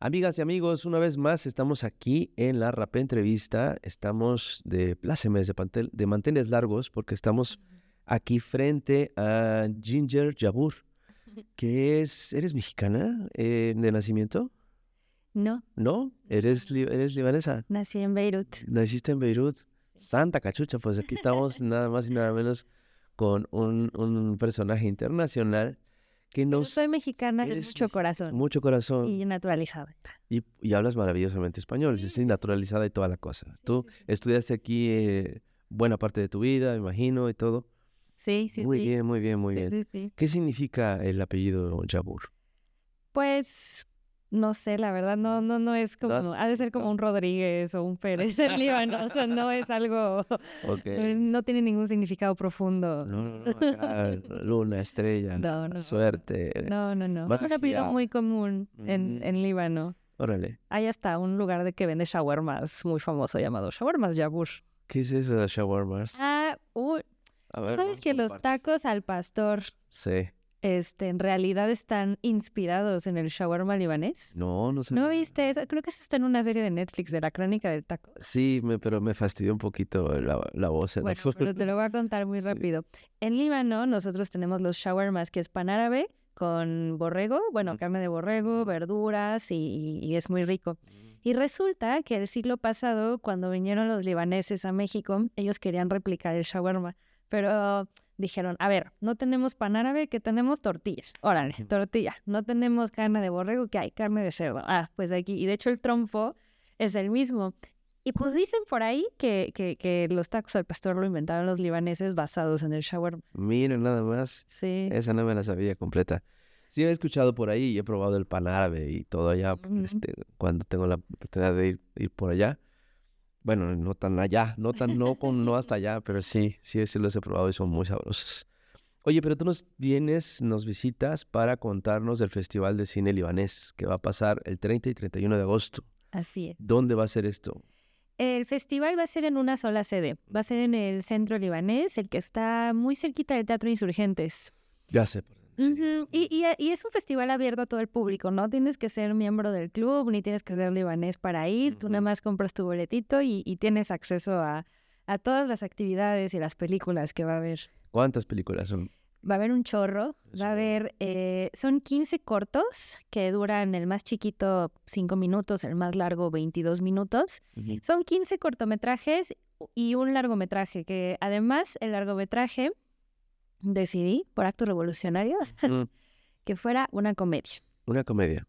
Amigas y amigos, una vez más estamos aquí en la Rapé Entrevista. Estamos de plácemes, de manteles largos, porque estamos aquí frente a Ginger Yabur, que ¿eres mexicana de nacimiento? No, ¿No? ¿Eres libanesa? nací en Beirut. ¿Naciste en Beirut? Sí. Santa cachucha, pues aquí estamos nada más y nada menos con un personaje internacional que Pero soy mexicana de eres mucho corazón mucho corazón. y naturalizada. Y hablas maravillosamente español, Sí, es sí, sí. naturalizada y toda la cosa. Sí, Tú sí, sí. estudiaste aquí buena parte de tu vida, me imagino, y todo. Sí, sí, Muy sí. bien, muy bien, muy Sí, bien. sí, sí. ¿Qué significa el apellido Jabur? Pues no sé, la verdad, no es ¿No como, ha has de ser como buscado? un Rodríguez o un Pérez en Líbano, o sea, no es algo, Ok. no tiene ningún significado profundo. No, acá luna, estrella, No, suerte, no. Es un apellido magia. muy común Mm, en Líbano. órale, Hay hasta un lugar de que vende shawarmas muy famoso llamado Shawarmas Yabur. ¿qué es eso de shawarmas? Uy, A ver, ¿sabes vamos que por los partes. tacos al pastor Sí. en realidad están inspirados en el shawarma libanés? No ¿No sabía. viste eso? Creo que eso está en una serie de Netflix de la crónica del taco. Sí, pero me fastidió un poquito la voz en la Bueno, pero te lo voy a contar muy Sí. rápido. En Líbano nosotros tenemos los shawarmas, que es pan árabe con borrego, bueno, carne de borrego, verduras y es muy rico. Y resulta que el siglo pasado, cuando vinieron los libaneses a México, ellos querían replicar el shawarma, pero dijeron, a ver, no tenemos pan árabe, que tenemos tortillas. Órale, tortilla. No tenemos carne de borrego, que hay carne de cerdo. Ah, pues aquí. Y de hecho el trompo es el mismo. Y pues dicen por ahí que los tacos al pastor lo inventaron los libaneses basados en el shawarma. Miren, nada más. Sí. Esa no me la sabía completa. Sí, he escuchado por ahí y he probado el pan árabe y todo allá, Ujú. cuando tengo la oportunidad de ir por allá. Bueno, no tan allá, no hasta allá, pero sí los he probado y son muy sabrosos. Oye, pero tú nos visitas para contarnos del Festival de Cine Libanés, que va a pasar el 30 y 31 de agosto. Así es. ¿Dónde va a ser esto? El festival va a ser en una sola sede. Va a ser en el centro libanés, el que está muy cerquita del Teatro Insurgentes. Ya sé por dónde. Sí. Ujú. Y es un festival abierto a todo el público. No tienes que ser miembro del club, ni tienes que ser libanés para ir. Tú nada Ujú. más compras tu boletito y tienes acceso a todas las actividades y las películas que va a haber. ¿Cuántas películas son? Va a haber un chorro, Eso. va a haber, son 15 cortos que duran el más chiquito 5 minutos, el más largo 22 minutos. Ujú. Son 15 cortometrajes y un largometraje, que además el largometraje decidí, por acto revolucionario, Mm, que fuera una comedia. Una comedia.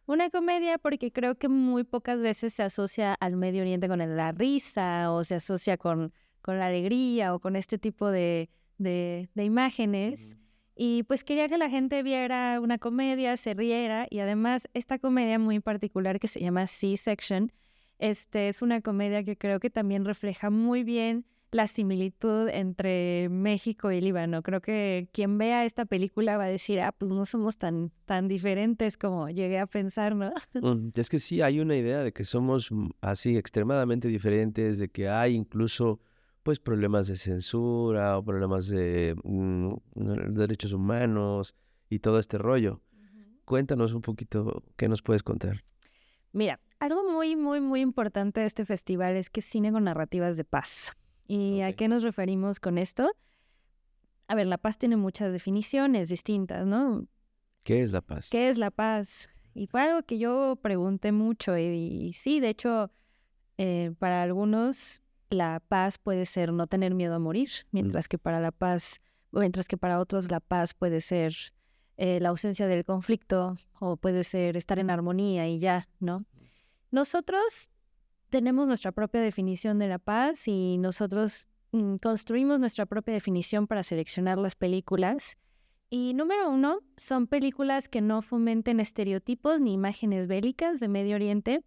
Una comedia porque creo que muy pocas veces se asocia al Medio Oriente con la risa o se asocia con la alegría o con este tipo de imágenes. Y pues quería que la gente viera una comedia, se riera y además esta comedia muy particular que se llama C-Section, es una comedia que creo que también refleja muy bien la similitud entre México y Líbano. Creo que quien vea esta película va a decir, pues no somos tan diferentes como llegué a pensar, ¿no? Es que sí, hay una idea de que somos así extremadamente diferentes, de que hay incluso pues problemas de censura o problemas de derechos humanos y todo este rollo. Cuéntanos un poquito, ¿qué nos puedes contar? Mira, algo muy importante de este festival es que es cine con narrativas de paz. ¿Y a Ok. qué nos referimos con esto? A ver, la paz tiene muchas definiciones distintas, ¿no? ¿Qué es la paz? ¿Qué es la paz? Y fue algo que yo pregunté mucho y sí, de hecho, para algunos la paz puede ser no tener miedo a morir, mientras que para otros la paz puede ser la ausencia del conflicto o puede ser estar en armonía y ya, ¿no? Nosotros tenemos nuestra propia definición de la paz y nosotros construimos nuestra propia definición para seleccionar las películas. Y número 1, son películas que no fomenten estereotipos ni imágenes bélicas de Medio Oriente.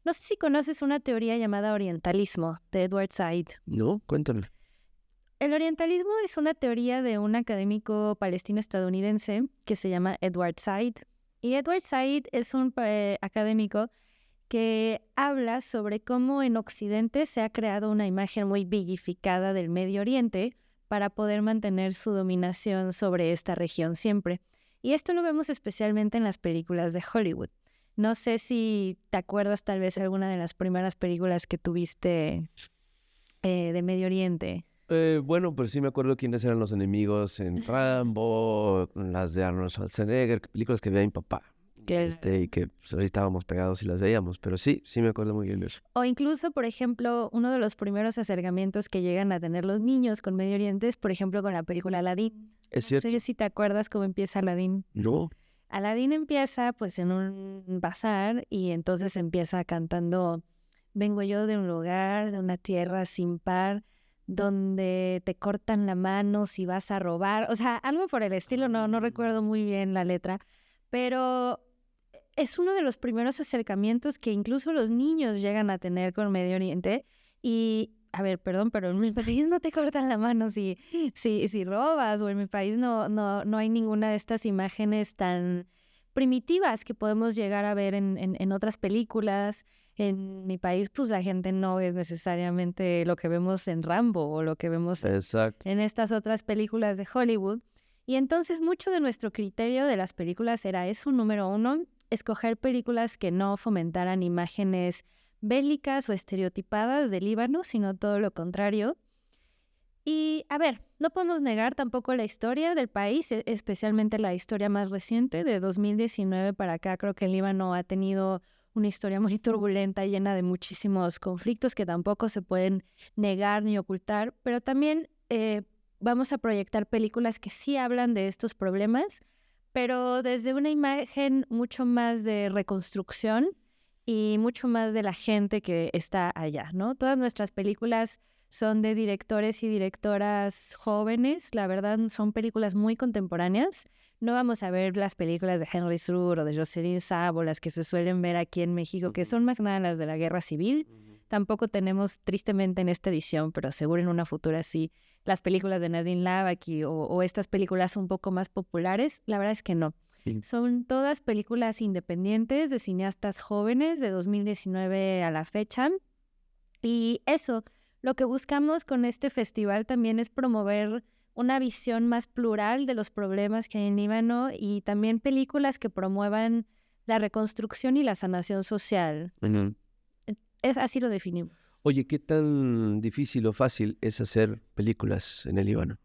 No sé si conoces una teoría llamada orientalismo, de Edward Said. No, cuéntame. El orientalismo es una teoría de un académico palestino-estadounidense que se llama Edward Said. Y Edward Said es un académico que habla sobre cómo en Occidente se ha creado una imagen muy villificada del Medio Oriente para poder mantener su dominación sobre esta región siempre. Y esto lo vemos especialmente en las películas de Hollywood. No sé si te acuerdas tal vez alguna de las primeras películas que tuviste de Medio Oriente. Bueno, pues sí me acuerdo quiénes eran los enemigos en Rambo, las de Arnold Schwarzenegger, películas que veía mi papá. Que Y que pues, ahí estábamos pegados y las veíamos, pero sí me acuerdo muy bien de eso. O incluso, por ejemplo, uno de los primeros acercamientos que llegan a tener los niños con Medio Oriente es, por ejemplo, con la película Aladdin. Es No cierto. sé si te acuerdas cómo empieza Aladdin. No. Aladdin empieza pues en un bazar y entonces empieza cantando: vengo yo de un lugar, de una tierra sin par, donde te cortan la mano si vas a robar. O sea, algo por el estilo, no recuerdo muy bien la letra, pero es uno de los primeros acercamientos que incluso los niños llegan a tener con Medio Oriente. Y, a ver, perdón, pero en mi país no te cortan la mano si robas, o en mi país no hay ninguna de estas imágenes tan primitivas que podemos llegar a ver en otras películas. En mi país, pues la gente no es necesariamente lo que vemos en Rambo o lo que vemos Exacto. en estas otras películas de Hollywood. Y entonces mucho de nuestro criterio de las películas era eso, número uno, escoger películas que no fomentaran imágenes bélicas o estereotipadas del Líbano, sino todo lo contrario. Y, a ver, no podemos negar tampoco la historia del país, especialmente la historia más reciente, de 2019 para acá. Creo que el Líbano ha tenido una historia muy turbulenta, llena de muchísimos conflictos que tampoco se pueden negar ni ocultar, pero también vamos a proyectar películas que sí hablan de estos problemas, pero desde una imagen mucho más de reconstrucción y mucho más de la gente que está allá, ¿no? Todas nuestras películas son de directores y directoras jóvenes, la verdad son películas muy contemporáneas. No vamos a ver las películas de Henry Sur o de Jocelyn Saab o las que se suelen ver aquí en México, que son más que nada las de la Guerra Civil. Tampoco tenemos, tristemente en esta edición, pero seguro en una futura sí, las películas de Nadine Lavaki o estas películas un poco más populares. La verdad es que no. Sí. Son todas películas independientes de cineastas jóvenes de 2019 a la fecha. Y eso, lo que buscamos con este festival también es promover una visión más plural de los problemas que hay en Líbano y también películas que promuevan la reconstrucción y la sanación social. Así lo definimos. Oye, ¿qué tan difícil o fácil es hacer películas en el Líbano?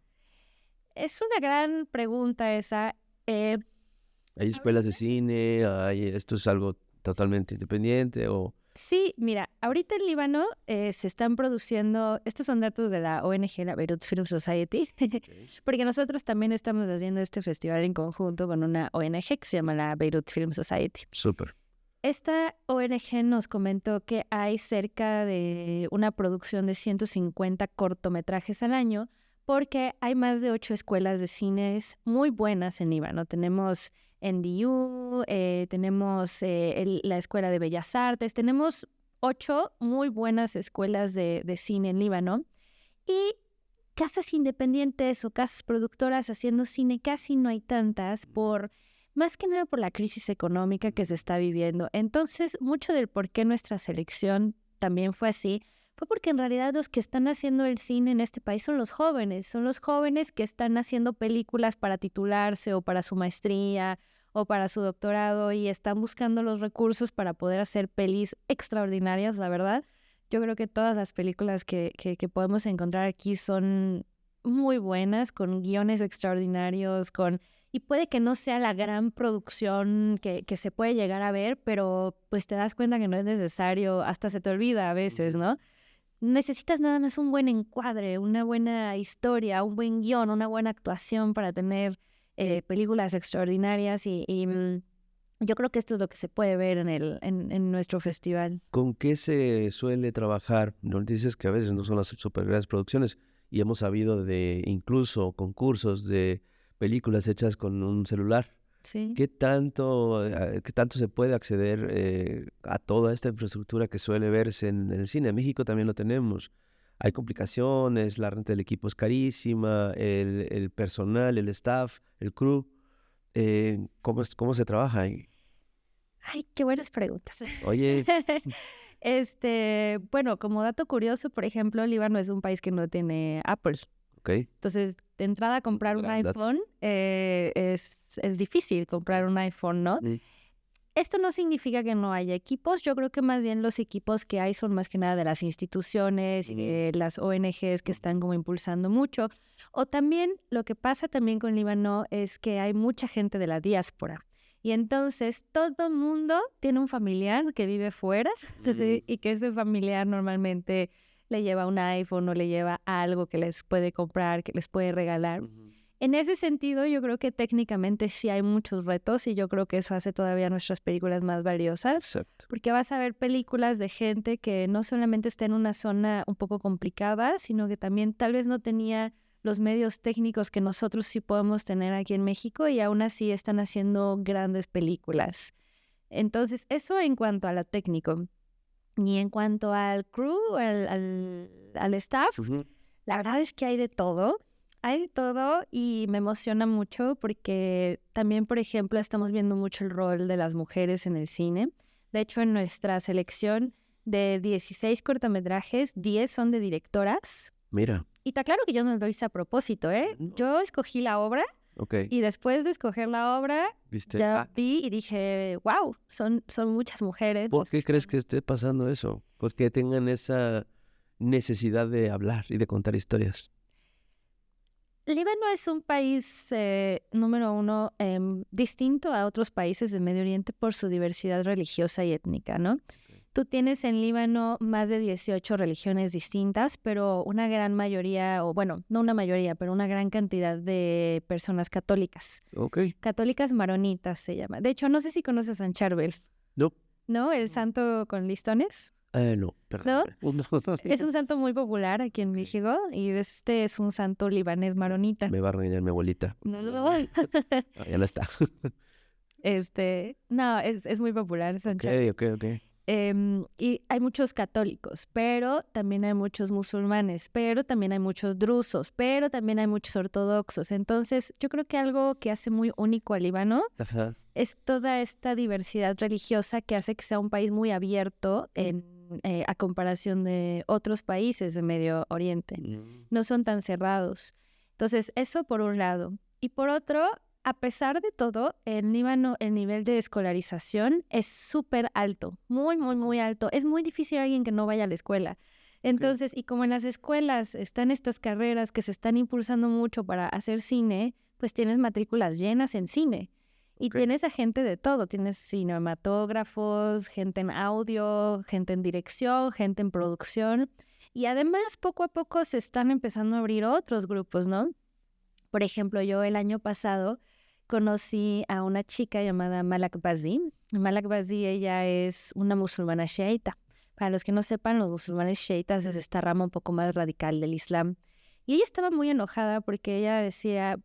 Es una gran pregunta esa. ¿Hay escuelas de cine? ¿Esto es algo totalmente independiente o...? Sí, mira, ahorita en Líbano se están produciendo, estos son datos de la ONG, la Beirut Film Society, porque nosotros también estamos haciendo este festival en conjunto con una ONG que se llama la Beirut Film Society. Súper. Esta ONG nos comentó que hay cerca de una producción de 150 cortometrajes al año, porque hay más de 8 escuelas de cines muy buenas en Líbano. Tenemos NDU, tenemos la Escuela de Bellas Artes, tenemos 8 muy buenas escuelas de cine en Líbano. Y casas independientes o casas productoras haciendo cine casi no hay tantas, más que nada por la crisis económica que se está viviendo. Entonces, mucho del por qué nuestra selección también fue así, fue porque en realidad los que están haciendo el cine en este país son los jóvenes que están haciendo películas para titularse o para su maestría o para su doctorado y están buscando los recursos para poder hacer pelis extraordinarias, la verdad. Yo creo que todas las películas que podemos encontrar aquí son muy buenas, con guiones extraordinarios, y puede que no sea la gran producción que se puede llegar a ver, pero pues te das cuenta que no es necesario, hasta se te olvida a veces, ¿no? Necesitas nada más un buen encuadre, una buena historia, un buen guión, una buena actuación para tener películas extraordinarias y yo creo que esto es lo que se puede ver en nuestro festival. ¿Con qué se suele trabajar? No dices que a veces no son las super grandes producciones y hemos sabido de incluso concursos de películas hechas con un celular. Sí. ¿Qué tanto se puede acceder a toda esta infraestructura que suele verse en el cine? En México también lo tenemos. Hay complicaciones, la renta del equipo es carísima, el personal, el staff, el crew. ¿Cómo se trabaja ahí? Ay, qué buenas preguntas. Oye, Bueno, como dato curioso, por ejemplo, Líbano es un país que no tiene Apple. ok. Entonces, de entrada, comprar un Gran dato. iPhone es difícil comprar un iPhone, ¿no? Esto no significa que no haya equipos. Yo creo que más bien los equipos que hay son más que nada de las instituciones y de las ONGs que están como impulsando mucho. O también lo que pasa también con Líbano es que hay mucha gente de la diáspora. Y entonces todo mundo tiene un familiar que vive fuera y que ese familiar normalmente le lleva un iPhone o le lleva algo que les puede comprar, que les puede regalar. En ese sentido, yo creo que técnicamente sí hay muchos retos y yo creo que eso hace todavía nuestras películas más valiosas. Exacto. Porque vas a ver películas de gente que no solamente está en una zona un poco complicada, sino que también tal vez no tenía los medios técnicos que nosotros sí podemos tener aquí en México y aún así están haciendo grandes películas. Entonces, eso en cuanto a lo técnico. Y en cuanto al crew, al staff, la verdad es que hay de todo. Hay de todo y me emociona mucho porque también, por ejemplo, estamos viendo mucho el rol de las mujeres en el cine. De hecho, en nuestra selección de 16 cortometrajes, 10 son de directoras. Mira. Y está claro que yo no lo hice a propósito, ¿eh? Yo escogí la obra y después de escoger la obra, ya vi y dije, wow, son muchas mujeres. ¿Por qué crees que esté pasando eso? ¿Por qué tengan esa necesidad de hablar y de contar historias? Líbano es un país, número uno, distinto a otros países del Medio Oriente por su diversidad religiosa y étnica, ¿no? Tú tienes en Líbano más de 18 religiones distintas, pero una gran mayoría, o bueno, no una mayoría, pero una gran cantidad de personas católicas. Católicas maronitas se llama. De hecho, no sé si conoces a San Charbel. No. ¿No? El santo con listones. No, perdón. ¿No? Es un santo muy popular aquí en México y este es un santo libanés maronita. Me va a regañar mi abuelita. No. Ya no está. No, es muy popular San Charbel. Ok. Y hay muchos católicos, pero también hay muchos musulmanes, pero también hay muchos drusos, pero también hay muchos ortodoxos. Entonces, yo creo que algo que hace muy único al Líbano es toda esta diversidad religiosa que hace que sea un país muy abierto a comparación de otros países de Medio Oriente. No son tan cerrados. Entonces, eso por un lado. Y por otro, a pesar de todo, en Líbano el nivel de escolarización es súper alto, muy, muy, muy alto. Es muy difícil alguien que no vaya a la escuela. Entonces, y como en las escuelas están estas carreras que se están impulsando mucho para hacer cine, pues tienes matrículas llenas en cine. Y tienes a gente de todo. Tienes cinematógrafos, gente en audio, gente en dirección, gente en producción. Y además, poco a poco se están empezando a abrir otros grupos, ¿no? Por ejemplo, yo el año pasado conocí a una chica llamada Malak Bazi. Malak Bazi, ella es una musulmana sheita. Para los que no sepan, los musulmanes sheitas es esta rama un poco más radical del Islam. Y ella estaba muy enojada porque ella decía,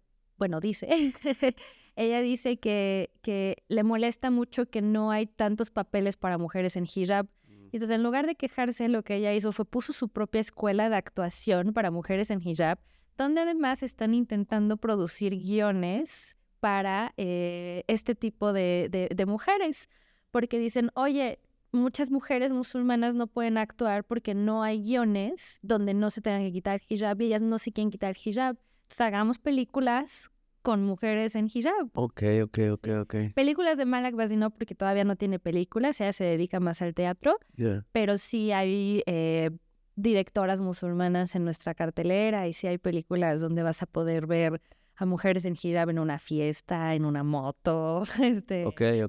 ella dice que le molesta mucho que no hay tantos papeles para mujeres en hijab. Entonces, en lugar de quejarse, lo que ella hizo fue puso su propia escuela de actuación para mujeres en hijab, donde además están intentando producir guiones para este tipo de mujeres, porque dicen, oye, muchas mujeres musulmanas no pueden actuar porque no hay guiones donde no se tengan que quitar hijab y ellas no se quieren quitar hijab. Entonces hagamos películas con mujeres en hijab. Ok. Películas de Malak Bazi no, porque todavía no tiene películas, ella se dedica más al teatro, pero sí hay directoras musulmanas en nuestra cartelera y sí hay películas donde vas a poder ver a mujeres en hijab en una fiesta, en una moto,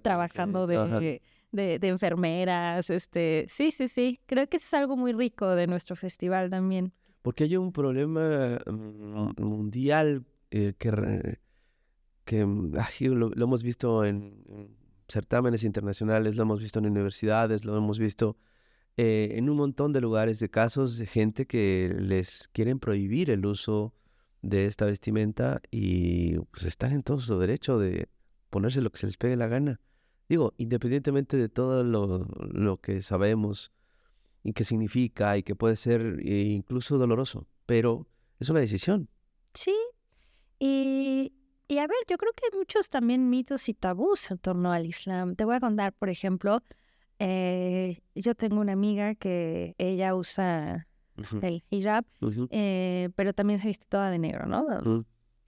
trabajando de enfermeras, sí, creo que eso es algo muy rico de nuestro festival también. Porque hay un problema mundial que lo hemos visto en certámenes internacionales, lo hemos visto en universidades, lo hemos visto en un montón de lugares, de casos de gente que les quieren prohibir el uso de esta vestimenta y pues están en todo su derecho de ponerse lo que se les pegue la gana. Digo, independientemente de todo lo que sabemos y qué significa y que puede ser incluso doloroso, pero es una decisión. Sí, y a ver, yo creo que hay muchos también mitos y tabús en torno al Islam. Te voy a contar, por ejemplo, yo tengo una amiga que ella usa el hijab, pero también se viste toda de negro, ¿no?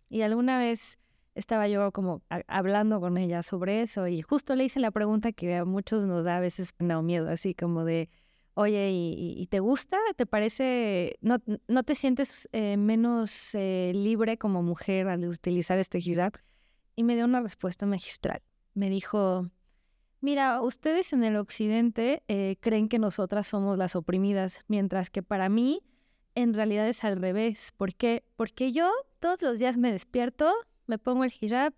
Y alguna vez estaba yo como hablando con ella sobre eso y justo le hice la pregunta que a muchos nos da a veces pena o miedo, así como de, oye, ¿y te gusta? ¿Te parece, no te sientes menos libre como mujer al utilizar este hijab? Y me dio una respuesta magistral. Me dijo, mira, ustedes en el occidente creen que nosotras somos las oprimidas, mientras que para mí en realidad es al revés. ¿Por qué? Porque yo todos los días me despierto, me pongo el hijab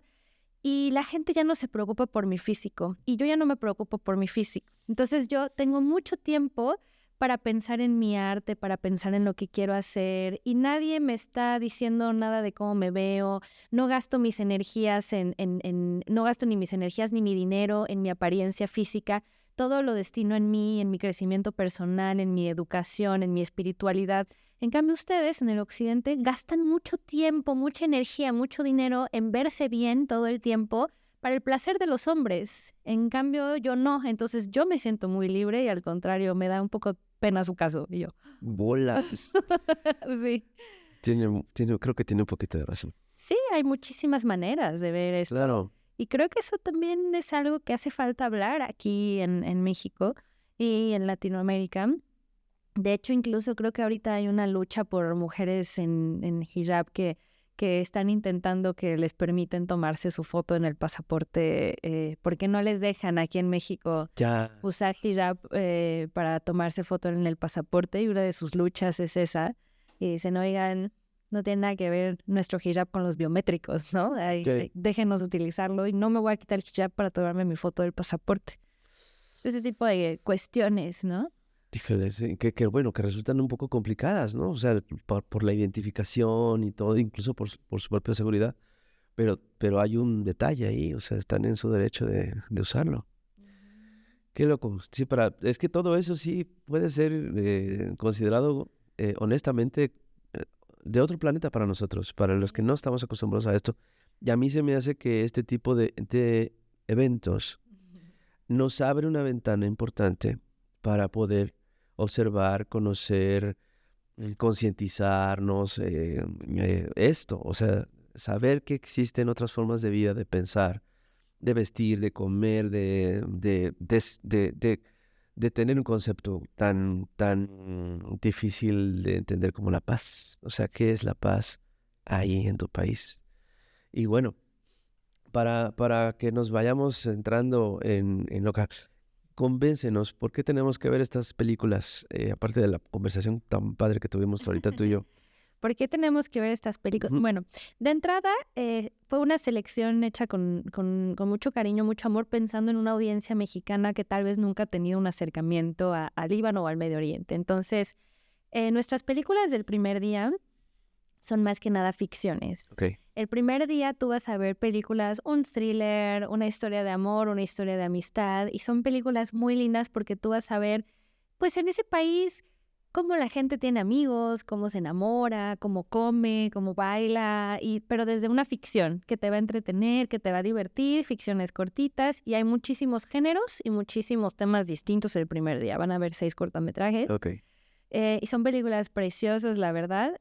y la gente ya no se preocupa por mi físico y yo ya no me preocupo por mi físico. Entonces yo tengo mucho tiempo para pensar en mi arte, para pensar en lo que quiero hacer y nadie me está diciendo nada de cómo me veo. No gasto mis energías no gasto ni mis energías ni mi dinero en mi apariencia física. Todo lo destino en mí, en mi crecimiento personal, en mi educación, en mi espiritualidad. En cambio, ustedes en el occidente gastan mucho tiempo, mucha energía, mucho dinero en verse bien todo el tiempo para el placer de los hombres. En cambio, yo no. Entonces, yo me siento muy libre y al contrario, me da un poco pena su caso. Y yo, Bolas. sí. Creo que tiene un poquito de razón. Sí, hay muchísimas maneras de ver esto. Claro. Y creo que eso también es algo que hace falta hablar aquí en México y en Latinoamérica. De hecho, incluso creo que ahorita hay una lucha por mujeres en hijab que están intentando que les permiten tomarse su foto en el pasaporte porque no les dejan aquí en México Ya. usar hijab para tomarse foto en el pasaporte y una de sus luchas es esa. Y dicen, oigan, no tiene nada que ver nuestro hijab con los biométricos, ¿no? Déjenos utilizarlo y no me voy a quitar el hijab para tomarme mi foto del pasaporte. Ese tipo de cuestiones, ¿no? Híjole, sí, bueno, que resultan un poco complicadas, ¿no? O sea, por la identificación y todo, incluso por su propia seguridad. Pero hay un detalle ahí, o sea, están en su derecho de usarlo. Qué loco. Sí, es que todo eso sí puede ser considerado, honestamente, de otro planeta para nosotros, para los que no estamos acostumbrados a esto. Y a mí se me hace que este tipo de eventos nos abre una ventana importante para poder observar, conocer, concientizarnos, esto, o sea, saber que existen otras formas de vida, de pensar, de vestir, de comer, de tener un concepto tan difícil de entender como la paz. O sea, ¿qué es la paz ahí en tu país? Y bueno, para que nos vayamos entrando en lo que... Convéncenos, ¿por qué tenemos que ver estas películas, aparte de la conversación tan padre que tuvimos ahorita tú y yo? ¿Por qué tenemos que ver estas películas? Ujú. Bueno, de entrada fue una selección hecha con mucho cariño, mucho amor, pensando en una audiencia mexicana que tal vez nunca ha tenido un acercamiento al Líbano o al Medio Oriente. Entonces, nuestras películas del primer día son más que nada ficciones. Okay. El primer día tú vas a ver películas, un thriller, una historia de amor, una historia de amistad, y son películas muy lindas porque tú vas a ver, pues en ese país, cómo la gente tiene amigos, cómo se enamora, cómo come, cómo baila, pero desde una ficción que te va a entretener, que te va a divertir, ficciones cortitas, y hay muchísimos géneros y muchísimos temas distintos el primer día. Van a ver 6 cortometrajes. Okay. Y son películas preciosas, la verdad.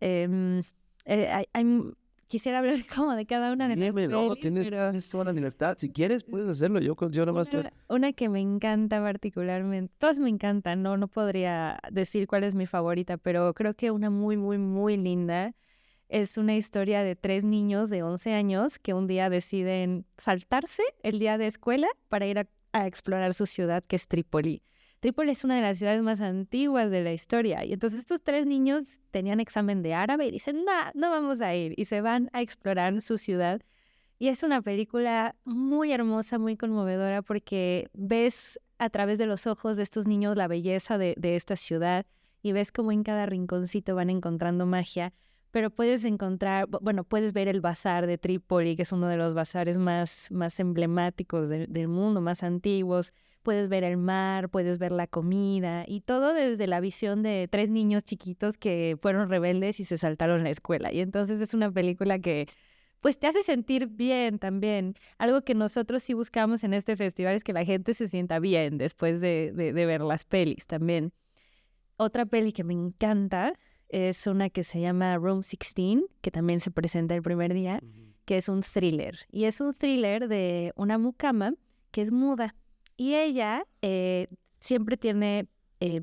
Quisiera hablar como de cada una de las Dime, no, pelis, tienes pero toda la libertad. Si quieres, puedes hacerlo. Yo nada más te... una que me encanta particularmente, todas me encantan, no podría decir cuál es mi favorita, pero creo que una muy, muy, muy linda es una historia de 3 niños de 11 años que un día deciden saltarse el día de escuela para ir a explorar su ciudad, que es Trípoli. Trípoli es una de las ciudades más antiguas de la historia. Y entonces estos 3 niños tenían examen de árabe y dicen, no vamos a ir. Y se van a explorar su ciudad. Y es una película muy hermosa, muy conmovedora, porque ves a través de los ojos de estos niños la belleza de esta ciudad y ves cómo en cada rinconcito van encontrando magia. Pero puedes ver el bazar de Trípoli, que es uno de los bazares más emblemáticos del mundo, más antiguos. Puedes ver el mar, puedes ver la comida y todo desde la visión de 3 niños chiquitos que fueron rebeldes y se saltaron la escuela. Y entonces es una película que pues te hace sentir bien también. Algo que nosotros sí buscamos en este festival es que la gente se sienta bien después de ver las pelis también. Otra peli que me encanta es una que se llama Room 16, que también se presenta el primer día. que es un thriller. Y es un thriller de una mucama que es muda. Y ella siempre tiene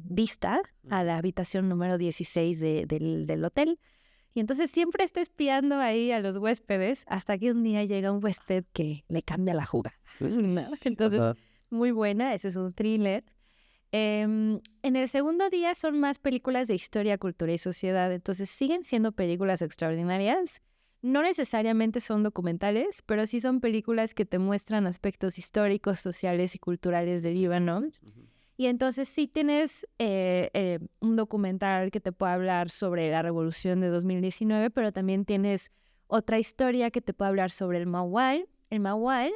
vista a la habitación número 16 del hotel. Y entonces siempre está espiando ahí a los huéspedes hasta que un día llega un huésped que le cambia la jugada, ¿no? Entonces, muy buena, ese es un thriller. En el segundo día son más películas de historia, cultura y sociedad, entonces siguen siendo películas extraordinarias. No necesariamente son documentales, pero sí son películas que te muestran aspectos históricos, sociales y culturales del Líbano. Y entonces sí tienes un documental que te puede hablar sobre la revolución de 2019, pero también tienes otra historia que te puede hablar sobre el Mawal. El Mawal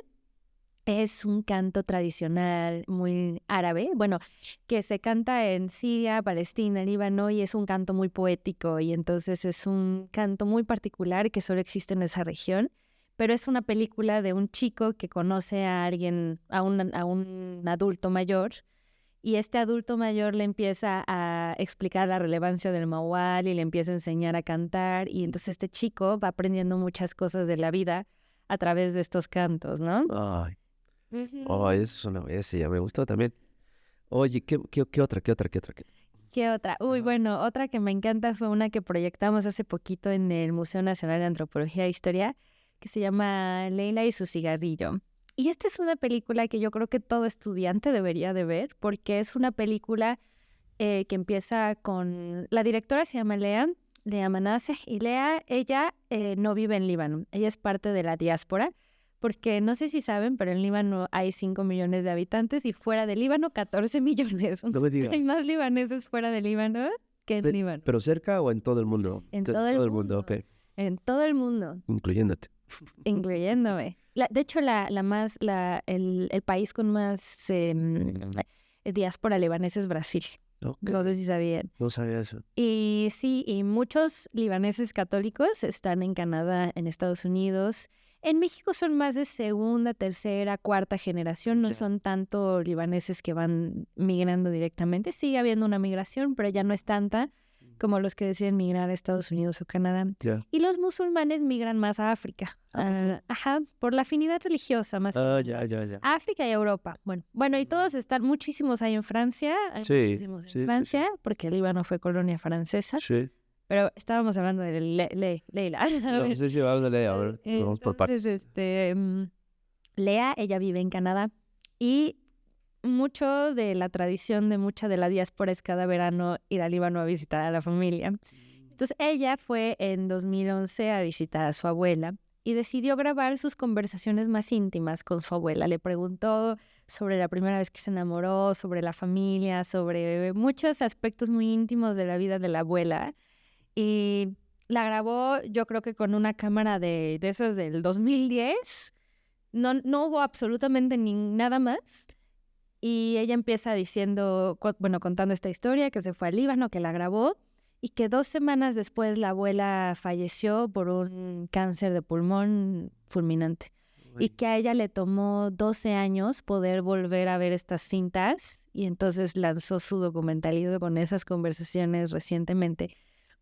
es un canto tradicional muy árabe, bueno, que se canta en Siria, Palestina, Líbano, y es un canto muy poético, y entonces es un canto muy particular que solo existe en esa región, pero es una película de un chico que conoce a alguien, a un adulto mayor, y este adulto mayor le empieza a explicar la relevancia del Mawal y le empieza a enseñar a cantar, y entonces este chico va aprendiendo muchas cosas de la vida a través de estos cantos, ¿no? Ay, eso es una belleza, ya me gustó también. Oye, ¿qué otra? ¿Qué otra? Uy, bueno, otra que me encanta fue una que proyectamos hace poquito en el Museo Nacional de Antropología e Historia, que se llama Leila y su cigarrillo. Y esta es una película que yo creo que todo estudiante debería de ver, porque es una película que empieza con... La directora se llama Lea Manasseh, y ella no vive en Líbano, ella es parte de la diáspora, porque no sé si saben, pero en Líbano hay 5 millones de habitantes y fuera de Líbano 14 millones. No me digas. Hay más libaneses fuera de Líbano que en Líbano. ¿Pero cerca o en todo el mundo? En todo el mundo. Ok. En todo el mundo. Incluyéndote. Incluyéndome. De hecho, el país con más diáspora libanesa es Brasil. Okay. No sé si sabían. No sabía eso. Y sí, y muchos libaneses católicos están en Canadá, en Estados Unidos. En México son más de segunda, tercera, cuarta generación. No son tanto libaneses que van migrando directamente. Sigue habiendo una migración, pero ya no es tanta como los que deciden migrar a Estados Unidos o Canadá. Y los musulmanes migran más a África. Por la afinidad religiosa más. Ya. África y Europa. Bueno, y todos están, muchísimos hay en Francia. Muchísimos en Francia, porque el Líbano fue colonia francesa. Sí. Pero estábamos hablando de Leila. No sé si vamos a leer, a ver, vamos por partes. Lea, ella vive en Canadá, y mucho de la tradición de mucha de la diáspora es cada verano ir al Líbano a visitar a la familia. Entonces ella fue en 2011 a visitar a su abuela y decidió grabar sus conversaciones más íntimas con su abuela. Le preguntó sobre la primera vez que se enamoró, sobre la familia, sobre muchos aspectos muy íntimos de la vida de la abuela. Y la grabó, yo creo que con una cámara de esas del 2010. No hubo absolutamente nada más. Y ella empieza diciendo, contando esta historia, que se fue al Líbano, que la grabó, y que 2 semanas después la abuela falleció por un cáncer de pulmón fulminante. Y que a ella le tomó 12 años poder volver a ver estas cintas, y entonces lanzó su documental con esas conversaciones recientemente.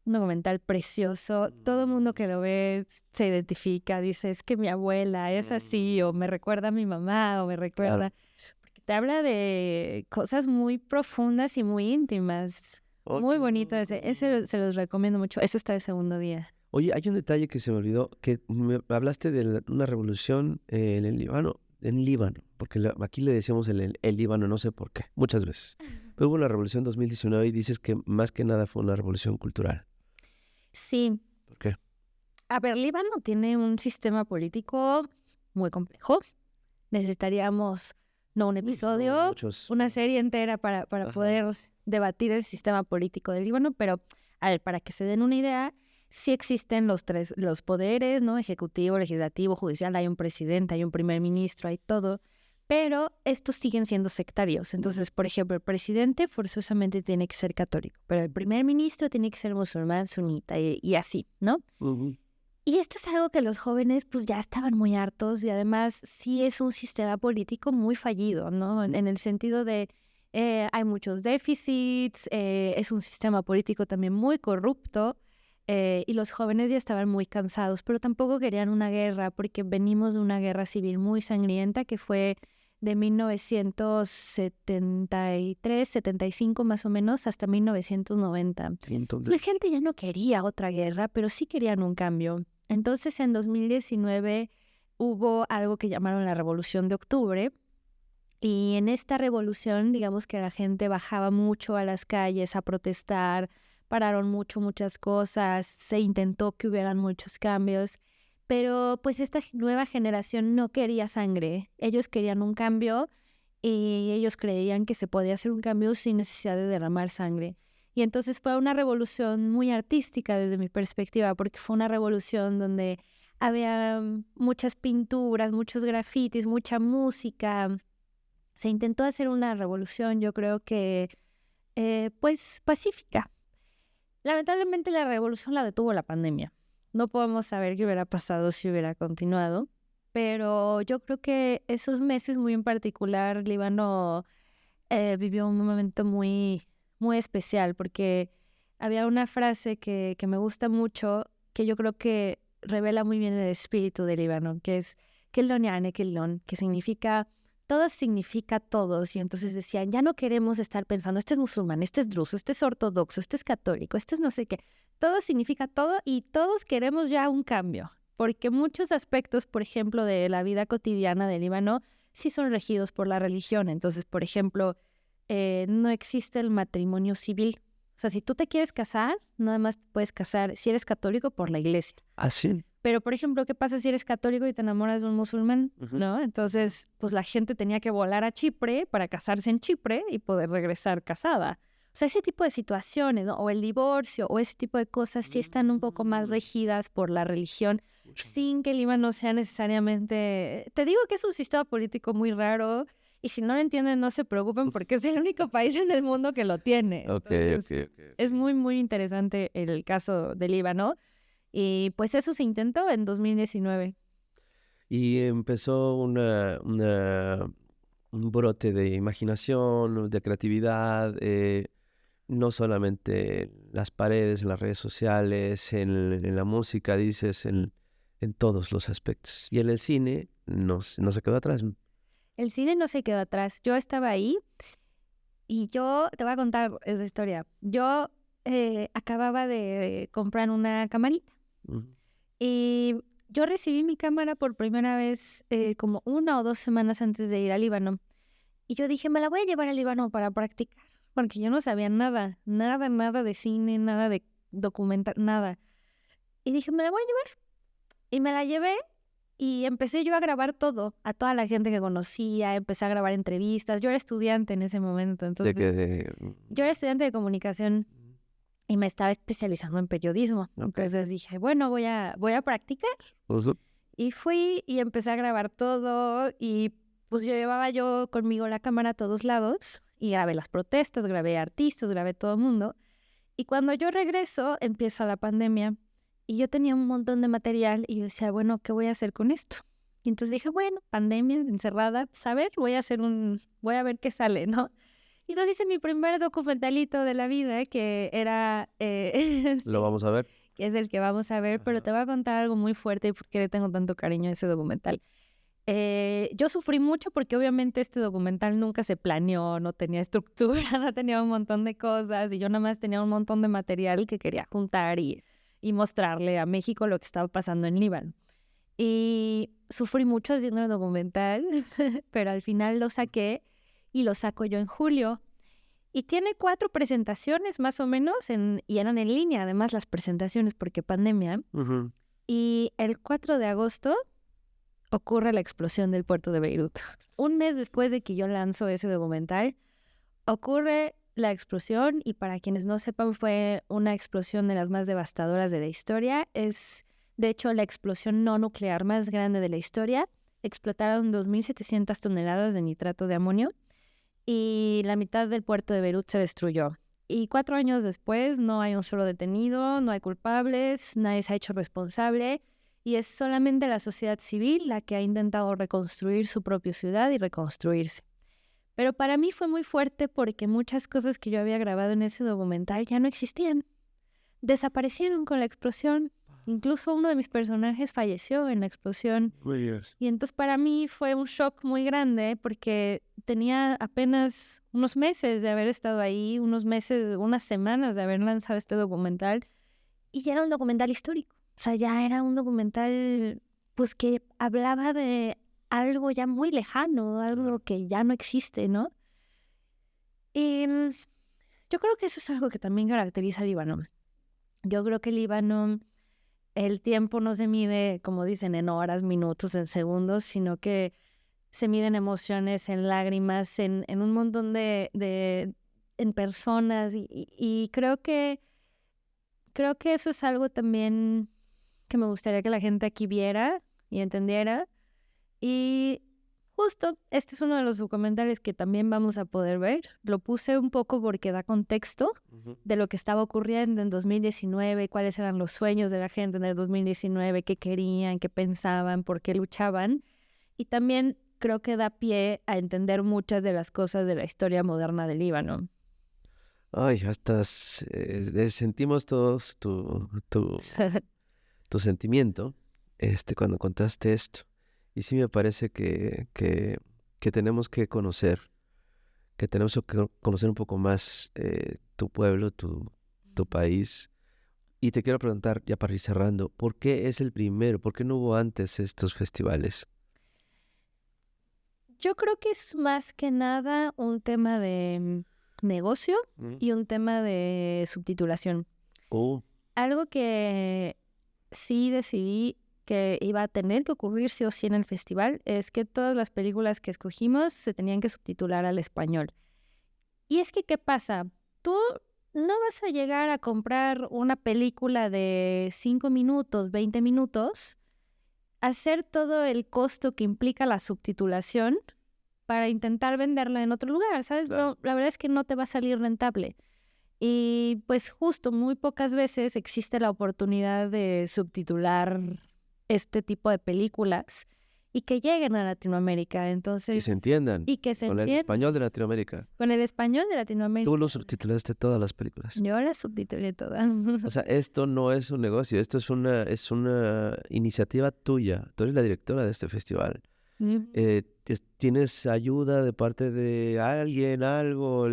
Un documental precioso. Todo el mundo que lo ve se identifica, dice, es que mi abuela es así, o me recuerda a mi mamá, o me recuerda... Claro. Porque te habla de cosas muy profundas y muy íntimas. Okay. Muy bonito ese se los recomiendo mucho. Ese está de segundo día. Oye, hay un detalle que se me olvidó, que me hablaste de una revolución en el Líbano, porque aquí le decíamos el Líbano, no sé por qué, muchas veces. Pero hubo una revolución en 2019 y dices que más que nada fue una revolución cultural. Sí. ¿Por qué? A ver, Líbano tiene un sistema político muy complejo. Necesitaríamos, no un episodio, una serie entera para poder debatir el sistema político del Líbano, pero a ver, para que se den una idea, sí existen los poderes, ¿no? Ejecutivo, legislativo, judicial, hay un presidente, hay un primer ministro, hay todo, pero estos siguen siendo sectarios. Entonces, por ejemplo, el presidente forzosamente tiene que ser católico, pero el primer ministro tiene que ser musulmán, sunita y así, ¿no? Y esto es algo que los jóvenes pues ya estaban muy hartos, y además sí es un sistema político muy fallido, ¿no? En el sentido de hay muchos déficits, es un sistema político también muy corrupto. y los jóvenes ya estaban muy cansados, pero tampoco querían una guerra porque venimos de una guerra civil muy sangrienta que fue de 1973, 75 más o menos, hasta 1990. Sí, entonces, La gente ya no quería otra guerra, pero sí querían un cambio. Entonces, en 2019 hubo algo que llamaron la Revolución de Octubre, y en esta revolución, digamos que la gente bajaba mucho a las calles a protestar, pararon muchas cosas, se intentó que hubieran muchos cambios, pero pues esta nueva generación no quería sangre, ellos querían un cambio y ellos creían que se podía hacer un cambio sin necesidad de derramar sangre. Y entonces fue una revolución muy artística desde mi perspectiva, porque fue una revolución donde había muchas pinturas, muchos grafitis, mucha música. Se intentó hacer una revolución, yo creo que, pues, pacífica. Lamentablemente la revolución la detuvo la pandemia. No podemos saber qué hubiera pasado si hubiera continuado, pero yo creo que esos meses muy en particular, Líbano vivió un momento muy especial, porque había una frase que me gusta mucho, que yo creo que revela muy bien el espíritu de Líbano, que es Kellon Yane Kellon, que significa todos, y entonces decían, ya no queremos estar pensando, este es musulmán, este es druso, este es ortodoxo, este es católico, este es no sé qué. Todo significa todo y todos queremos ya un cambio, porque muchos aspectos, por ejemplo, de la vida cotidiana del Líbano, sí son regidos por la religión. Entonces, por ejemplo, no existe el matrimonio civil. O sea, si tú te quieres casar, nada más te puedes casar, si eres católico, por la iglesia. así. Pero, por ejemplo, ¿qué pasa si eres católico y te enamoras de un musulmán? Ujú. ¿No? Entonces, pues la gente tenía que volar a Chipre para casarse en Chipre y poder regresar casada. O sea, ese tipo de situaciones, ¿no? O el divorcio, o ese tipo de cosas sí están un poco más regidas por la religión, sin que el Líbano sea necesariamente... Te digo que es un sistema político muy raro, y si no lo entienden, no se preocupen, porque es el único país en el mundo que lo tiene. Ok. Es muy interesante el caso del Líbano. Y pues eso se intentó en 2019. Y empezó un brote de imaginación, de creatividad, no solamente en las paredes, en las redes sociales, en la música, dices, en todos los aspectos. Y en el cine no se quedó atrás. El cine no se quedó atrás. Yo estaba ahí y yo te voy a contar esa historia. Yo acababa de comprar una camarita Ujú. y yo recibí mi cámara por primera vez como 1 o 2 semanas antes de ir al Líbano. Y yo dije, me la voy a llevar al Líbano para practicar, porque yo no sabía nada de cine, nada de documental, nada. Y dije, me la voy a llevar. Y me la llevé y empecé yo a grabar todo, a toda la gente que conocía, empecé a grabar entrevistas. Yo era estudiante en ese momento, entonces yo era estudiante de comunicación y me estaba especializando en periodismo. Ok. Entonces dije, bueno, voy a practicar. Ujú. Y fui y empecé a grabar todo y pues yo llevaba yo conmigo la cámara a todos lados y grabé las protestas, grabé artistas, grabé todo el mundo. Y cuando yo regreso, empieza la pandemia y yo tenía un montón de material y yo decía, bueno, ¿qué voy a hacer con esto? Y entonces dije, bueno, pandemia, encerrada, pues a ver, voy a ver qué sale, ¿no? Y entonces hice mi primer documentalito de la vida, que era, Lo vamos a ver. que es el que vamos a ver, pero Ajá. te voy a contar algo muy fuerte y por qué le tengo tanto cariño a ese documental. Yo sufrí mucho porque obviamente este documental nunca se planeó, no tenía estructura, no tenía un montón de cosas y yo nada más tenía un montón de material que quería juntar y mostrarle a México lo que estaba pasando en Líbano. Y sufrí mucho haciendo el documental, pero al final lo saqué y lo saco yo en julio. Y tiene 4 presentaciones más o menos y eran en línea, además las presentaciones porque pandemia. Ujú. Y el 4 de agosto ocurre la explosión del puerto de Beirut. Un mes después de que yo lanzo ese documental, ocurre la explosión y para quienes no sepan fue una explosión de las más devastadoras de la historia. Es de hecho la explosión no nuclear más grande de la historia. Explotaron 2.700 toneladas de nitrato de amonio y la mitad del puerto de Beirut se destruyó. Y 4 años después no hay un solo detenido, no hay culpables, nadie se ha hecho responsable y es solamente la sociedad civil la que ha intentado reconstruir su propia ciudad y reconstruirse. Pero para mí fue muy fuerte porque muchas cosas que yo había grabado en ese documental ya no existían. desaparecieron con la explosión. Incluso uno de mis personajes falleció en la explosión. Y entonces para mí fue un shock muy grande porque tenía apenas unos meses de haber estado ahí, unas semanas de haber lanzado este documental. Y ya era un documental histórico. O sea, ya era un documental pues que hablaba de algo ya muy lejano, algo que ya no existe, ¿no? Y yo creo que eso es algo que también caracteriza al Líbano. Yo creo que el Líbano, el tiempo no se mide, como dicen, en horas, minutos, en segundos, sino que se miden emociones, en lágrimas, en un montón en personas. Y creo que eso es algo también que me gustaría que la gente aquí viera y entendiera. Y justo, este es uno de los documentales que también vamos a poder ver. Lo puse un poco porque da contexto de lo que estaba ocurriendo en 2019, cuáles eran los sueños de la gente en el 2019, qué querían, qué pensaban, por qué luchaban. Y también creo que da pie a entender muchas de las cosas de la historia moderna del Líbano. Ay, hasta sentimos todos tu sentimiento cuando contaste esto. Y sí me parece que tenemos que conocer un poco más tu pueblo, tu país. Y te quiero preguntar, ya para ir cerrando, ¿por qué es el primero? ¿Por qué no hubo antes estos festivales? Yo creo que es más que nada un tema de negocio y un tema de subtitulación. Algo que sí decidí que iba a tener que ocurrir sí o sí en el festival es que todas las películas que escogimos se tenían que subtitular al español. Y es que, ¿qué pasa? Tú no vas a llegar a comprar una película de 5 minutos, 20 minutos, hacer todo el costo que implica la subtitulación para intentar venderla en otro lugar, ¿sabes? Claro. No, la verdad es que no te va a salir rentable. Y pues justo muy pocas veces existe la oportunidad de subtitular este tipo de películas y que lleguen a Latinoamérica. Entonces, Y se entiendan. y que se Con el entiendan. español de Latinoamérica. Con el español de Latinoamérica. Tú lo subtitulaste todas las películas. Yo las subtitulé todas. O sea, esto no es un negocio, esto es una iniciativa tuya. Tú eres la directora de este festival. ¿Tienes ayuda de parte de alguien, algo?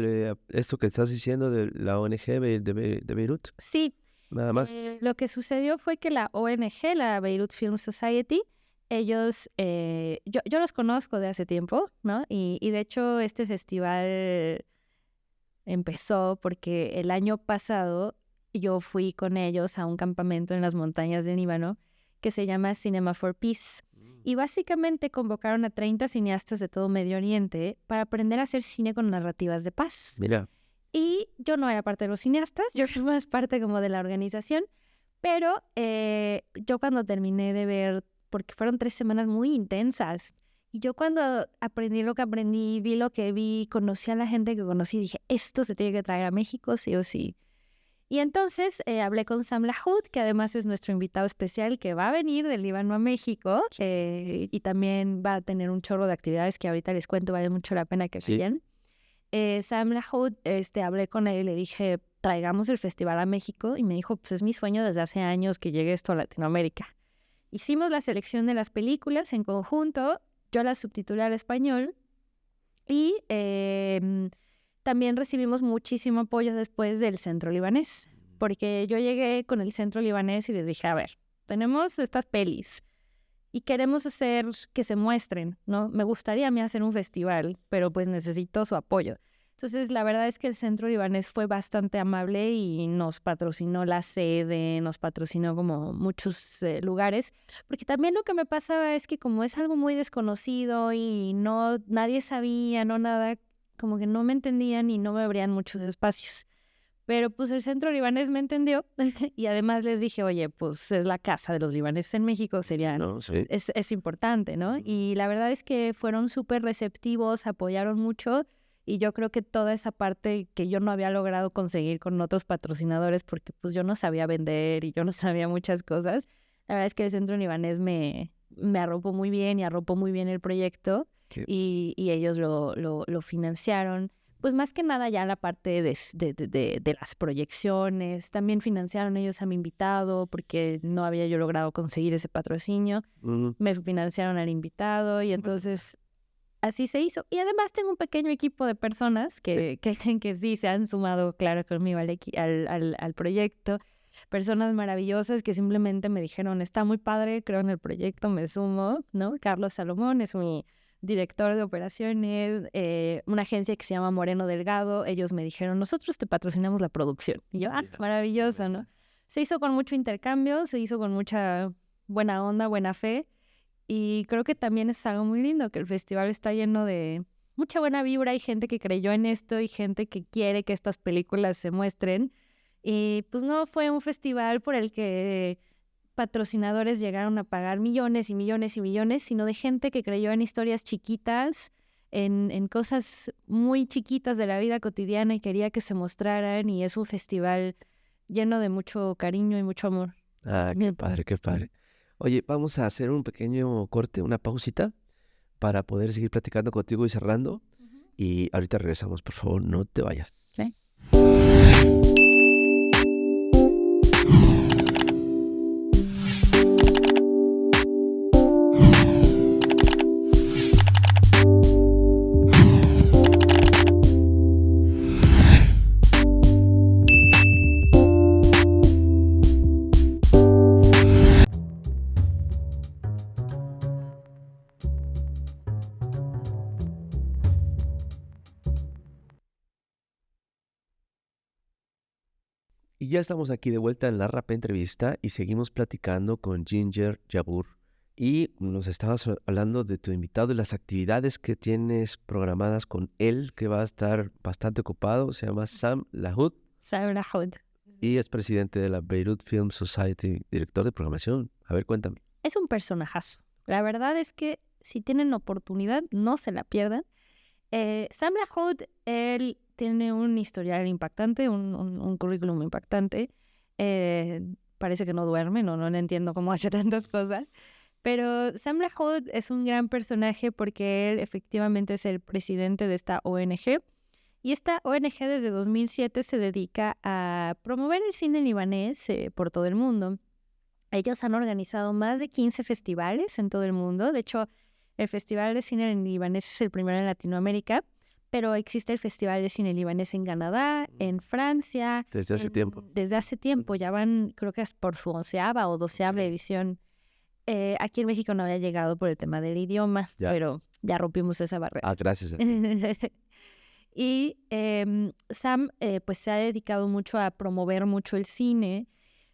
Esto que estás diciendo de la ONG de Beirut, Sí. nada más. Lo que sucedió fue que la ONG, la Beirut Film Society, ellos, yo los conozco de hace tiempo, ¿no? Y de hecho este festival empezó porque el año pasado yo fui con ellos a un campamento en las montañas de Líbano que se llama Cinema for Peace. Y básicamente convocaron a 30 cineastas de todo Medio Oriente para aprender a hacer cine con narrativas de paz. Mira. Y yo no era parte de los cineastas, yo fui más parte como de la organización, pero yo cuando terminé de ver, porque fueron 3 semanas muy intensas, y yo cuando aprendí lo que aprendí, vi lo que vi, conocí a la gente que conocí, dije, esto se tiene que traer a México, sí o sí. Y entonces hablé con Sam Lahoud, que además es nuestro invitado especial, que va a venir del Líbano a México, y también va a tener un chorro de actividades que ahorita les cuento, vale mucho la pena que vayan. Sam Lahoud, hablé con él y le dije, traigamos el festival a México, y me dijo, pues es mi sueño desde hace años que llegue esto a Latinoamérica. Hicimos la selección de las películas en conjunto, yo las subtitulé al español, y también recibimos muchísimo apoyo después del Centro Libanés, porque yo llegué con el Centro Libanés y les dije, a ver, tenemos estas pelis y queremos hacer que se muestren, ¿no? Me gustaría a mí hacer un festival, pero pues necesito su apoyo. Entonces, la verdad es que el Centro Libanés fue bastante amable y nos patrocinó la sede, nos patrocinó como muchos lugares, porque también lo que me pasaba es que como es algo muy desconocido y no nadie sabía, no nada, como que no me entendían y no me abrían muchos espacios. Pero pues el Centro Libanés me entendió y además les dije, oye, pues es la casa de los libaneses en México, sería, No, sí. es importante, ¿no? Y la verdad es que fueron súper receptivos, apoyaron mucho y yo creo que toda esa parte que yo no había logrado conseguir con otros patrocinadores porque pues yo no sabía vender y yo no sabía muchas cosas, la verdad es que el Centro Libanés me arropó muy bien y arropó muy bien el proyecto y ellos lo financiaron. pues más que nada ya la parte de las proyecciones. También financiaron ellos a mi invitado porque no había yo logrado conseguir ese patrocinio. Me financiaron al invitado y entonces así se hizo. Y además tengo un pequeño equipo de personas que sí se han sumado, claro, conmigo al proyecto. Personas maravillosas que simplemente me dijeron, está muy padre, creo en el proyecto, me sumo, ¿no? Carlos Salomón es mi director de operaciones, una agencia que se llama Moreno Delgado. Ellos me dijeron, nosotros te patrocinamos la producción. Y yo, maravilloso, ¿no? Se hizo con mucho intercambio, se hizo con mucha buena onda, buena fe. Y creo que también es algo muy lindo, que el festival está lleno de mucha buena vibra. Hay gente que creyó en esto y gente que quiere que estas películas se muestren. Y pues no fue un festival por el que patrocinadores llegaron a pagar millones y millones y millones, sino de gente que creyó en historias chiquitas, en cosas muy chiquitas de la vida cotidiana y quería que se mostraran. Y es un festival lleno de mucho cariño y mucho amor. Ah, qué padre, qué padre. Oye, vamos a hacer un pequeño corte, una pausita, para poder seguir platicando contigo y cerrando. Y ahorita regresamos, por favor, no te vayas. Sí. Y ya estamos aquí de vuelta en la Rap Entrevista y seguimos platicando con Ginger Yabur. Y nos estabas hablando de tu invitado y las actividades que tienes programadas con él, que va a estar bastante ocupado. Se llama Sam Lahoud Sam Lahoud. y es presidente de la Beirut Film Society, director de programación. A ver, cuéntame. Es un personajazo. La verdad es que si tienen oportunidad, no se la pierdan. Sam Lahoud, él tiene un historial impactante, un currículum impactante. Parece que no duerme, no entiendo cómo hace tantas cosas. Pero Sam Lahoud es un gran personaje porque él efectivamente es el presidente de esta ONG. Y esta ONG desde 2007 se dedica a promover el cine libanés por todo el mundo. Ellos han organizado más de 15 festivales en todo el mundo. De hecho, el Festival de Cine Libanés es el primero en Latinoamérica, pero existe el Festival de Cine Libanés en Canadá, en Francia. Desde hace tiempo. Desde hace tiempo, ya van, creo que es por su 11ª o 12ª edición. Aquí en México no había llegado por el tema del idioma, pero ya rompimos esa barrera. Ah, gracias a ti. Y Sam pues se ha dedicado mucho a promover mucho el cine,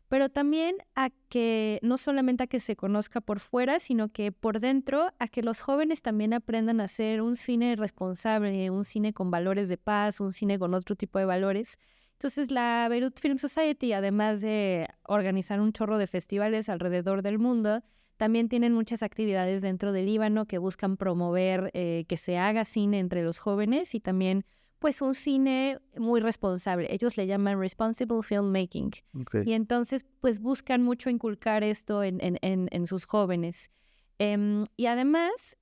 pero también a que no solamente a que se conozca por fuera, sino que por dentro, a que los jóvenes también aprendan a hacer un cine responsable, un cine con valores de paz, un cine con otro tipo de valores. Entonces la Beirut Film Society, además de organizar un chorro de festivales alrededor del mundo, también tienen muchas actividades dentro del Líbano que buscan promover que se haga cine entre los jóvenes y también pues un cine muy responsable. Ellos le llaman Responsible Filmmaking. Okay. Y entonces pues buscan mucho inculcar esto en sus jóvenes. Y además,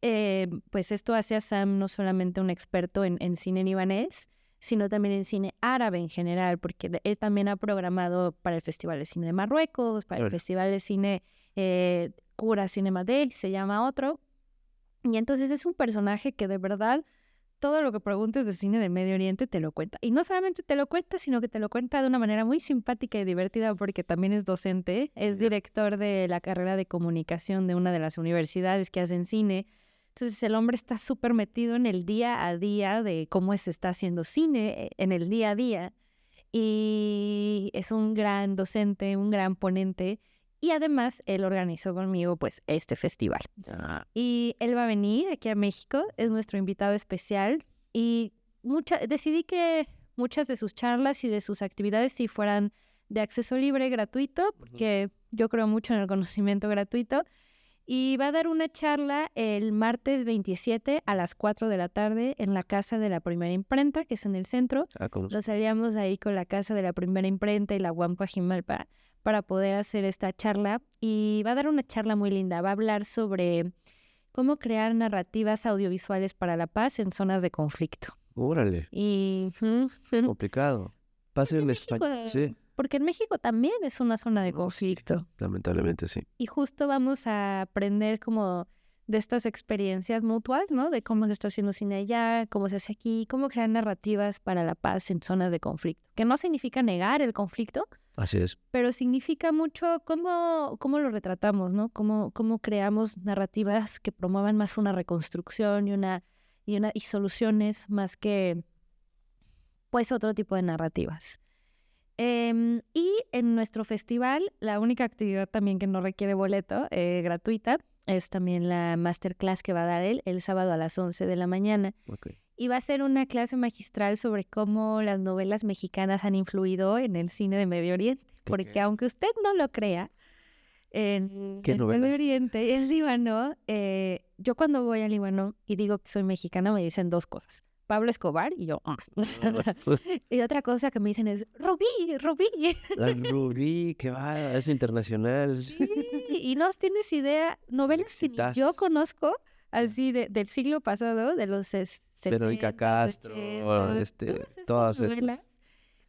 pues esto hace a Sam no solamente un experto en cine libanés, sino también en cine árabe en general, porque él también ha programado para el Festival de Cine de Marruecos, para el Festival de Cine Cura Cinema Day, se llama otro. Y entonces es un personaje que de verdad todo lo que preguntes de cine de Medio Oriente te lo cuenta. Y no solamente te lo cuenta, sino que te lo cuenta de una manera muy simpática y divertida porque también es docente, es director de la carrera de comunicación de una de las universidades que hacen cine. Entonces el hombre está súper metido en el día a día de cómo se está haciendo cine en el día a día. Y es un gran docente, un gran ponente. Y además, él organizó conmigo, pues, este festival. Y él va a venir aquí a México, es nuestro invitado especial. Y decidí que muchas de sus charlas y de sus actividades sí fueran de acceso libre, gratuito, porque yo creo mucho en el conocimiento gratuito. Y va a dar una charla el martes 27 a las 4 de la tarde en la Casa de la Primera Imprenta, que es en el centro. Nos haríamos ahí con la Casa de la Primera Imprenta y la Wampa Jimalpa para poder hacer esta charla. Y va a dar una charla muy linda. Va a hablar sobre cómo crear narrativas audiovisuales para la paz en zonas de conflicto. Órale, Y complicado. Pasa en español. Sí. porque en México también es una zona de No, sí, conflicto. lamentablemente sí. Y justo vamos a aprender como de estas experiencias mutuas, ¿no? De cómo se está haciendo cine allá, cómo se hace aquí, cómo crear narrativas para la paz en zonas de conflicto. Que no significa negar el conflicto, Así es. pero significa mucho cómo lo retratamos, ¿no? Cómo creamos narrativas que promuevan más una reconstrucción y soluciones más que, pues, otro tipo de narrativas. Y en nuestro festival, la única actividad también que no requiere boleto, gratuita, es también la masterclass que va a dar él el sábado a las 11 de la mañana. Okay. Y va a ser una clase magistral sobre cómo las novelas mexicanas han influido en el cine de Medio Oriente. Porque aunque usted no lo crea, en ¿Qué el novelas? Medio Oriente y el Líbano, yo cuando voy al Líbano y digo que soy mexicana, me dicen dos cosas. Pablo Escobar y yo. Y otra cosa que me dicen es, Rubí. La Rubí, que va, es internacional. Sí, y no tienes idea, novelas que ni Exitazo. yo conozco, así del siglo pasado, de los Verónica 70, Castro, 80, todas estas. novelas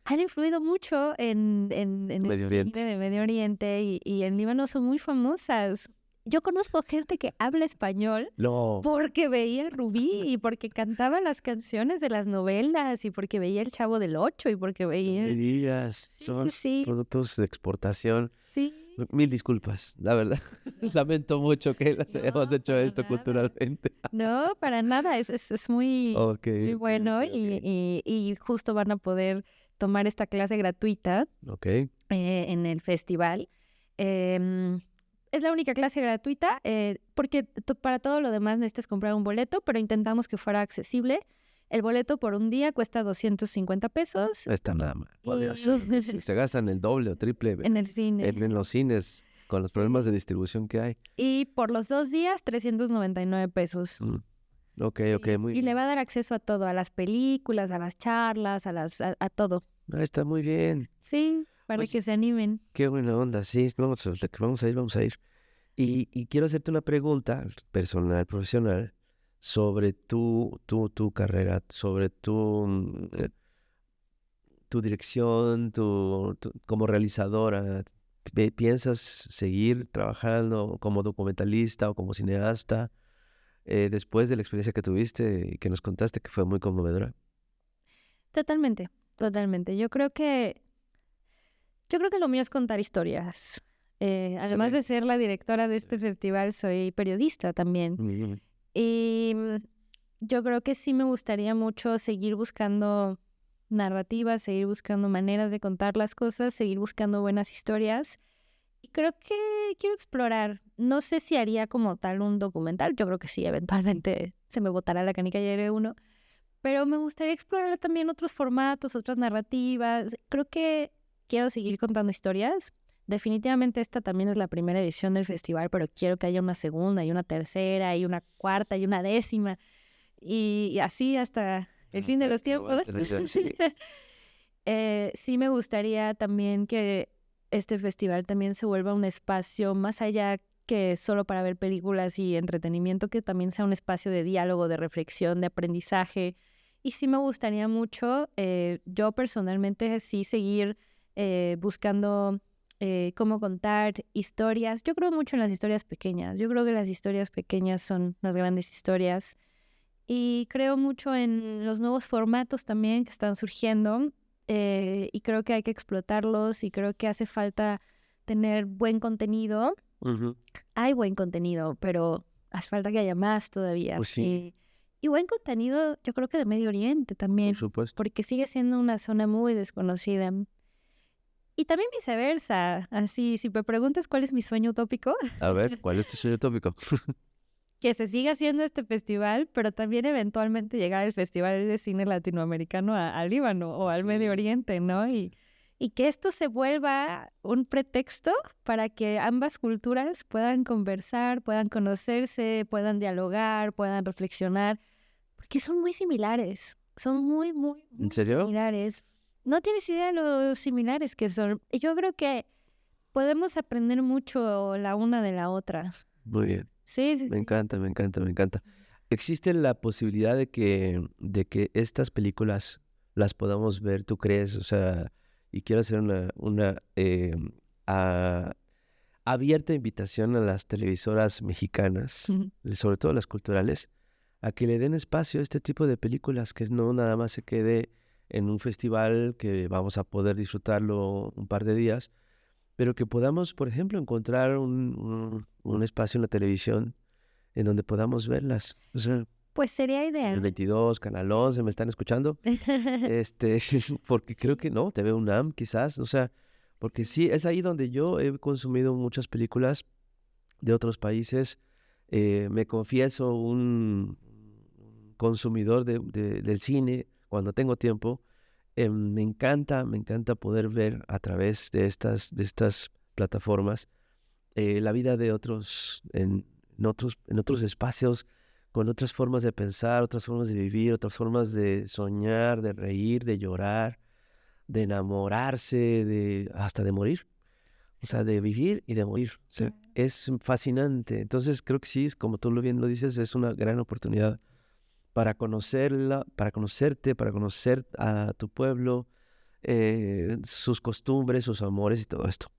han influido mucho en el Medio cine Oriente. de Medio Oriente y en Líbano son muy famosas. Yo conozco gente que habla español No, porque veía Rubí y porque cantaba las canciones de las novelas y porque veía El Chavo del Ocho y porque no veía... me digas, Sí, son sí, productos de exportación. sí. Mil disculpas, la verdad. Lamento mucho que las No, hayamos hecho para esto nada. culturalmente. No, para nada, es muy, Ok, muy ok, bueno ok, ok. y justo van a poder tomar esta clase gratuita Ok, en el festival. Es la única clase gratuita porque para todo lo demás necesitas comprar un boleto, pero intentamos que fuera accesible. El boleto por un día cuesta 250 pesos no está nada mal. Podría y ser. Se gastan el doble o triple en el cine. en los cines con los problemas de distribución que hay. Y por los 2 días, 399 pesos. Ok, ok, muy Y bien. le va a dar acceso a todo, a las películas, a las charlas, a todo. Ah, está muy bien. Sí, para Oye, que se animen. qué buena onda. Sí, vamos a ir, vamos a ir. Y quiero hacerte una pregunta personal, profesional, sobre tu carrera, sobre tu dirección, como realizadora. ¿Piensas seguir trabajando como documentalista o como cineasta después de la experiencia que tuviste y que nos contaste que fue muy conmovedora? Totalmente, totalmente. Yo creo que lo mío es contar historias. Además de ser la directora de este festival, soy periodista también. Mm, Y yo creo que sí me gustaría mucho seguir buscando narrativas, seguir buscando maneras de contar las cosas, seguir buscando buenas historias. Y creo que quiero explorar. No sé si haría como tal un documental. Yo creo que sí, eventualmente se me botará la canica y haré uno. Pero me gustaría explorar también otros formatos, otras narrativas. Creo que quiero seguir contando historias. Definitivamente esta también es la primera edición del festival, pero quiero que haya una segunda y una tercera y una cuarta y una décima. Y así hasta el fin de los tiempos. Sí. Sí me gustaría también que este festival también se vuelva un espacio más allá que solo para ver películas y entretenimiento, que también sea un espacio de diálogo, de reflexión, de aprendizaje. Y sí me gustaría mucho, yo personalmente, sí seguir buscando cómo contar historias. Yo creo mucho en las historias pequeñas. Yo creo que las historias pequeñas son las grandes historias. Y creo mucho en los nuevos formatos también que están surgiendo. Y creo que hay que explotarlos y creo que hace falta tener buen contenido. Ujú. Hay buen contenido, pero hace falta que haya más todavía. Pues sí. Y buen contenido, yo creo que de Medio Oriente también, Por supuesto. porque sigue siendo una zona muy desconocida. Y también viceversa. Así, si me preguntas cuál es mi sueño utópico, A ver, ¿cuál es tu sueño tópico? que se siga haciendo este festival, pero también eventualmente llegar al Festival de Cine Latinoamericano al Líbano o al Sí. Medio Oriente, ¿no? Y que esto se vuelva un pretexto para que ambas culturas puedan conversar, puedan conocerse, puedan dialogar, puedan reflexionar, porque son muy similares, son muy, muy, muy ¿En serio? similares. No tienes idea de lo similares que son. Yo creo que podemos aprender mucho la una de la otra. Muy bien. Sí, sí, Me sí. encanta, me encanta, me encanta. ¿Existe la posibilidad de que estas películas las podamos ver, tú crees? O sea, y quiero hacer una a- abierta invitación a las televisoras mexicanas, sobre todo las culturales, a que le den espacio a este tipo de películas, que no nada más se quede en un festival que vamos a poder disfrutarlo un par de días, pero que podamos, por ejemplo, encontrar un espacio en la televisión en donde podamos verlas. O sea, Pues sería el ideal. 22, Canal 11, ¿me están escuchando? Porque creo Sí. que no, TV UNAM quizás, o sea, porque sí, es ahí donde yo he consumido muchas películas de otros países. Me confieso un consumidor del cine cuando tengo tiempo. Me encanta poder ver a través de estas plataformas la vida de otros en otros espacios, con otras formas de pensar, otras formas de vivir, otras formas de soñar, de reír, de llorar, de enamorarse, hasta de morir. O sea, de vivir y de morir. O sea, Claro. es fascinante. Entonces, creo que sí, como tú bien lo dices, es una gran oportunidad para conocerla, para conocerte, para conocer a tu pueblo, sus costumbres, sus amores y todo esto.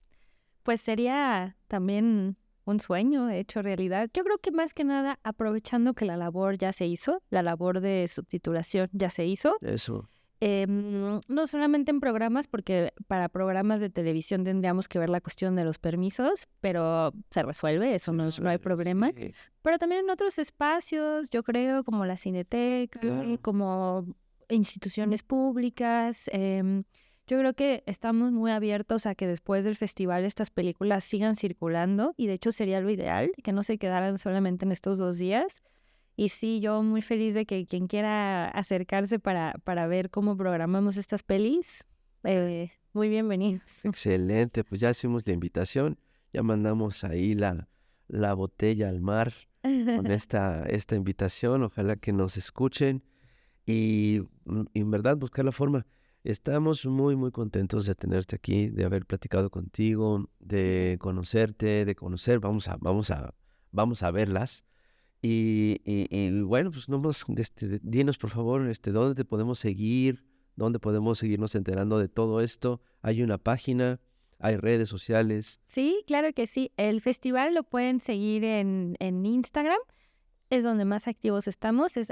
Pues sería también un sueño hecho realidad. Yo creo que más que nada, aprovechando que la labor ya se hizo, la labor de subtitulación ya se hizo, Eso, no solamente en programas, porque para programas de televisión tendríamos que ver la cuestión de los permisos, pero se resuelve, eso no hay problema. sí, Pero también en otros espacios, yo creo, como la Cineteca, claro. como instituciones públicas. Yo creo que estamos muy abiertos a que después del festival estas películas sigan circulando y de hecho sería lo ideal, que no se quedaran solamente en estos 2 días. Y sí, yo muy feliz de que quien quiera acercarse para ver cómo programamos estas pelis, muy bienvenidos. Excelente, pues ya hicimos la invitación, ya mandamos ahí la botella al mar con esta invitación, ojalá que nos escuchen y en verdad buscar la forma. Estamos muy, muy contentos de tenerte aquí, de haber platicado contigo, de conocerte, de conocer, vamos a verlas. Y bueno, pues no más, dinos por favor, dónde te podemos seguir, dónde podemos seguirnos enterando de todo esto. Hay una página, hay redes sociales. Sí, claro que sí. El festival lo pueden seguir en Instagram, es donde más activos estamos, es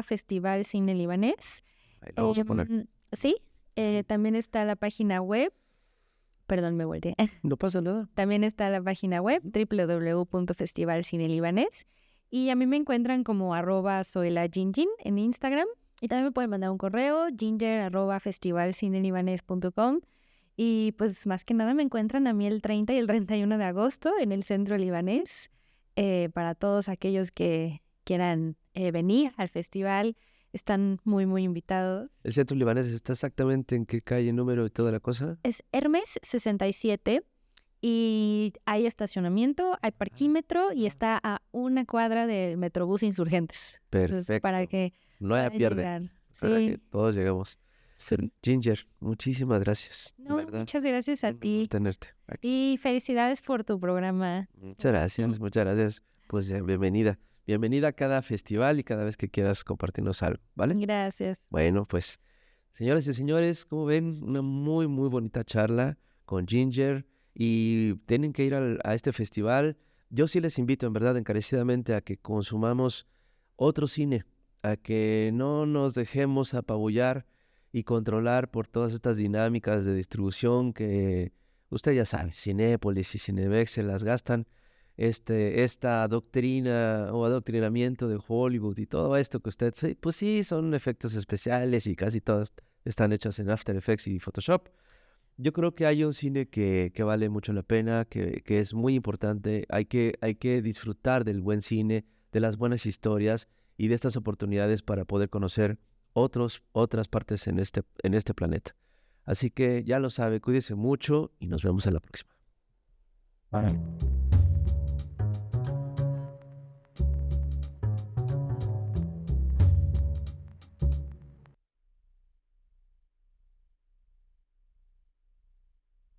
@Festival Cine Libanés. Ahí lo vamos a poner. Sí, también está la página web, perdón, me volteé. No pasa nada. También está la página web www.festivalcinelibanés y a mí me encuentran como @soelagingin en Instagram y también me pueden mandar un correo ginger@festivalcinelibanés.com y pues más que nada me encuentran a mí el 30 y el 31 de agosto en el Centro Libanés para todos aquellos que quieran venir al festival. Están muy, muy invitados. ¿El centro libanés está exactamente en qué calle, número y toda la cosa? Es Hermes 67 y hay estacionamiento, hay parquímetro y está a una cuadra del Metrobús Insurgentes. Entonces, para Perfecto. que No haya puedan pierde, llegar. para que Sí, todos lleguemos. sí. Ginger, muchísimas gracias. De No, verdad, muchas gracias a un honor ti tenerte aquí. y felicidades por tu programa. Muchas gracias, muchas gracias. Pues bienvenida. Bienvenida a cada festival y cada vez que quieras compartirnos algo, ¿vale? Gracias. Bueno, pues, señoras y señores, como ven, una muy, muy bonita charla con Ginger y tienen que ir a este festival. Yo sí les invito, en verdad, encarecidamente a que consumamos otro cine, a que no nos dejemos apabullar y controlar por todas estas dinámicas de distribución que usted ya sabe, Cinépolis y Cinemex se las gastan esta doctrina o adoctrinamiento de Hollywood y todo esto que usted, sí, pues sí, son efectos especiales y casi todas están hechas en After Effects y Photoshop. Yo creo que hay un cine que vale mucho la pena, que es muy importante. Hay que disfrutar del buen cine, de las buenas historias y de estas oportunidades para poder conocer otras partes en este planeta. Así que ya lo sabe, cuídese mucho y nos vemos en la próxima.